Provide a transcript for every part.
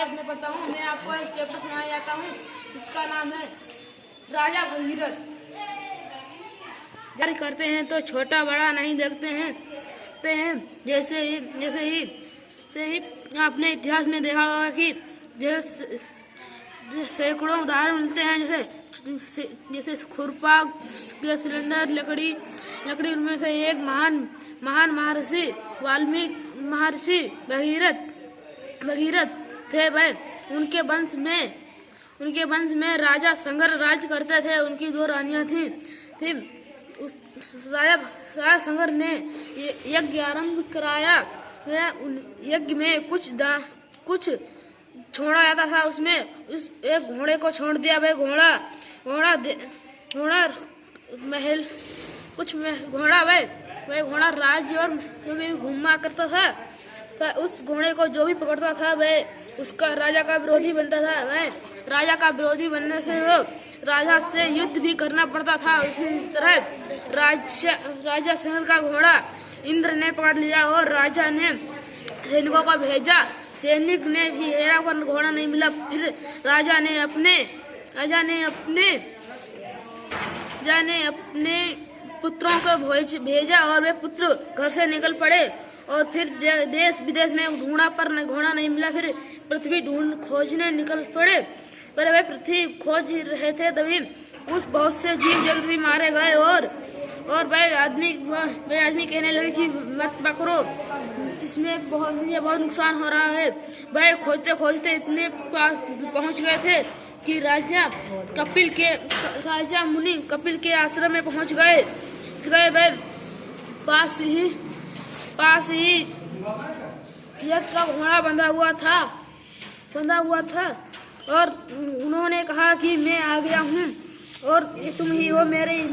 Class में पढ़ता हूँ। मैं आपको एक चैप्टर सुनाया जाता हूँ, इसका नाम है राजा भगीरथ। जारी करते हैं तो छोटा बड़ा नहीं देखते हैं जैसे ही आपने इतिहास में देखा होगा कि सैकड़ों उदाहरण मिलते हैं, जैसे खुरपा, गैस सिलेंडर, लकड़ी उनमें से एक महान महर्षि वाल्मीकि महर्षि भगीरथ थे। वह उनके वंश में राजा संगर राज करते थे। उनकी 2 रानियां थी। उस राजा संगर ने यज्ञ आरंभ कराया। यज्ञ में कुछ छोड़ा जाता था, उसमें एक घोड़े को छोड़ दिया। वह घोड़ा राज्य और में घूमा करता था। उस घोड़े को जो भी पकड़ता था वह उसका राजा का विरोधी बनता था। वह राजा का विरोधी बनने से वो राजा से युद्ध भी करना पड़ता था। उसी तरह राजा संगर का घोड़ा इंद्र ने पकड़ लिया और राजा ने सैनिकों को भेजा। सैनिक ने भी हेरा पर घोड़ा नहीं मिला। फिर राजा ने अपने पुत्रों को भेजा और वे पुत्र घर से निकल पड़े। और फिर देश विदेश में ढूंढा पर घोड़ा नहीं मिला। फिर पृथ्वी खोजने निकल पड़े। पर वे पृथ्वी खोज रहे थे, तभी कुछ बहुत से जीव जंतु भी मारे गए। और वह आदमी कहने लगे कि मत पकड़ो, इसमें बहुत नुकसान हो रहा है। वह खोजते इतने पास पहुंच गए थे कि राजा मुनि कपिल के आश्रम में पहुंच गए। वह पास ही यज्ञ का घोड़ा बंधा हुआ था और उन्होंने कहा कि मैं आ गया हूँ और तुम ही हो मेरे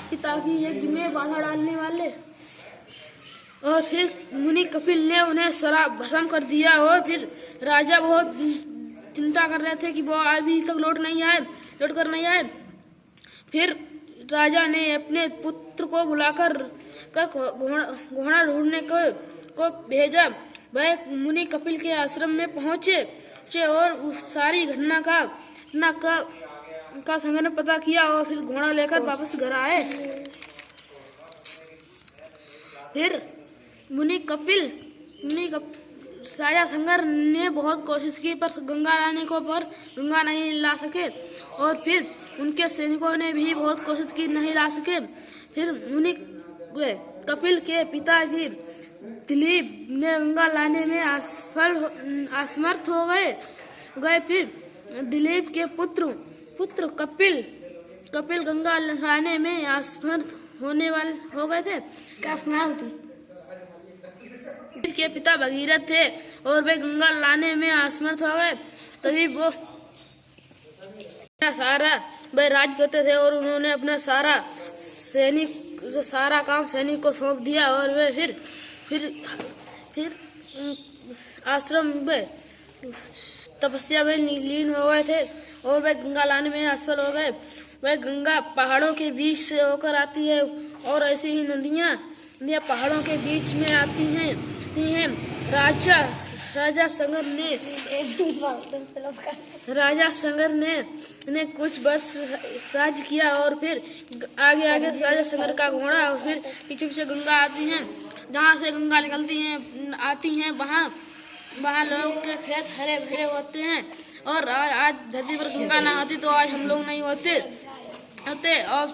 पिता की यज्ञ में बाधा डालने वाले। और फिर मुनि कपिल ने उन्हें शराब भस्म कर दिया। और फिर राजा बहुत चिंता कर रहे थे कि वो अभी तक लौट कर नहीं आए। फिर राजा ने अपने पुत्र को बुलाकर घोड़ा ढूंढने को भेजा। वह मुनि कपिल के आश्रम में पहुंचे और उस सारी घटना का संगर ने पता किया और फिर घोड़ा लेकर वापस घर आए। फिर राजा संगर ने बहुत कोशिश की पर गंगा नहीं ला सके। और फिर उनके सैनिकों ने भी बहुत कोशिश की, नहीं ला सके। फिर कपिल के पिताजी दिलीप ने गंगा लाने में असमर्थ हो गए। फिर दिलीप के पुत्र कपिल गंगा लाने में असमर्थ हो गए थे। के पिता भगीरथ थे और वे गंगा लाने में असमर्थ हो गए। तभी वो राज करते थे और उन्होंने अपना सारा काम सैनिक को सौंप दिया। और वे फिर आश्रम में तपस्या में लीन हो गए थे और वे गंगा लाने में असफल हो गए। वह गंगा पहाड़ों के बीच से होकर आती है और ऐसी ही नदियाँ पहाड़ों के बीच में आती हैं। राजा संगर ने कुछ वर्ष राज किया और फिर आगे राजा संगर का घोड़ा और फिर पीछे गंगा आती हैं। जहाँ से गंगा आती हैं वहाँ लोगों के खेत हरे भरे होते हैं। और आज धरती पर गंगा ना होती तो आज हम लोग नहीं होते। और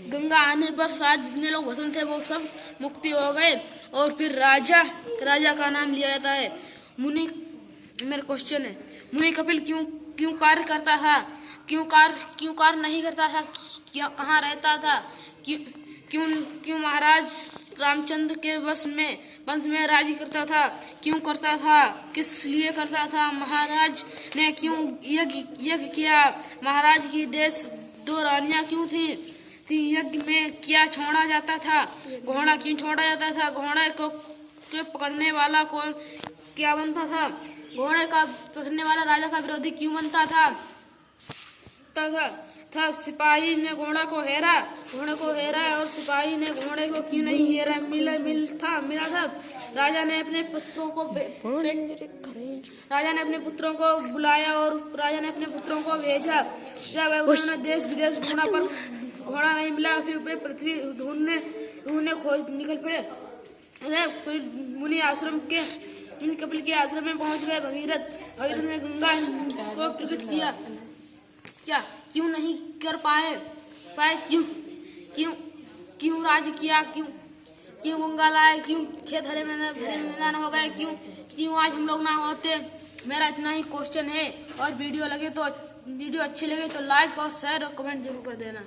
गंगा आने पर शायद जितने लोग भस्म थे वो सब मुक्ति हो गए। और फिर राजा का नाम लिया जाता है मुनि। मेरा क्वेश्चन है, मुनि कपिल क्यों कार्य करता था, क्यों कार्य नहीं करता था, कहाँ रहता था, क्यों महाराज रामचंद्र के वंश में राज करता था, क्यों करता था, किस लिए करता था, महाराज ने क्यों यज्ञ किया, महाराज की 2 रानियां क्यों थी, यज्ञ में क्या छोड़ा जाता था, घोड़ा क्यों छोड़ा जाता था, घोड़े को पकड़ने वाला कौन क्या बनता था, घोड़े का पकड़ने वाला राजा का विरोधी क्यों बनता था। था सिपाही ने घोड़ा को हेरा और सिपाही ने घोड़े को क्यों नहीं हेरा। मिला था राजा ने अपने पुत्रों को बुलाया और राजा ने अपने पुत्रों को भेजा। जब उन्होंने देश विदेश ढूंढा पर घोड़ा नहीं मिला, फिर वे पृथ्वी ढूंढने खोज निकल पड़े। मुनि आश्रम के कपिल के आश्रम में पहुंच गए। भगीरथ ने गंगा को प्रकट किया। क्या क्यों नहीं कर पाए? क्यों राज किया? क्यों गंगा लाए? क्यों खेत हरे मैदान हो गए? क्यों आज हम लोग ना होते? मेरा इतना ही क्वेश्चन है। और वीडियो अच्छी लगे तो लाइक और शेयर और कमेंट जरूर कर देना।